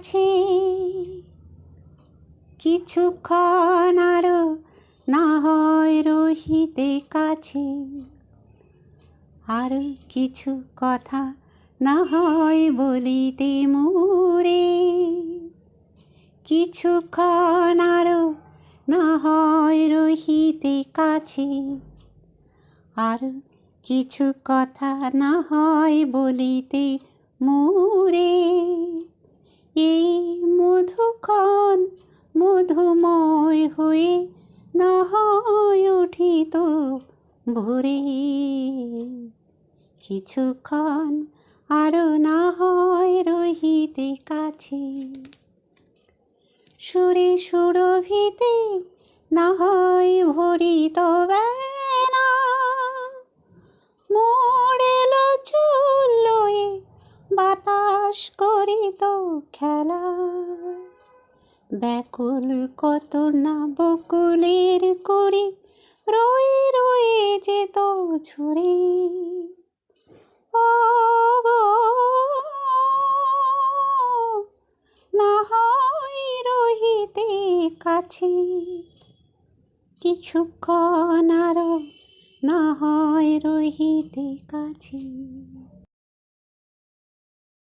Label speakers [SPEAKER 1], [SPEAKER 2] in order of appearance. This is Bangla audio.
[SPEAKER 1] কাছে, কিছুক্ষণ আরো না হয় রহিতে কাছে, আর কিছু কথা না হয় বলিতে মোরে, কিছুক্ষণ আরো না হয় রহিতে কাছে, আর কিছু কথা না হয় বলিতে মোরে। এই মধুক্ষণ মধুময় হয়ে না হয় উঠিত ভোরে, কিছুক্ষণ আরো না হয় রহিতে কাছে, সুরে সুরভিতে না হয় ভরিত বেলা, মোড়েল চুল লয়ে বাতাস করিত খেলা, ব্যাকুল কত না বকুলের কুড়ি রয়ে রয়ে যেত ঝরে। ও গো, না হয় রহিতে কাছে, কিছুক্ষণ আরো না হয় রহিতে কাছে।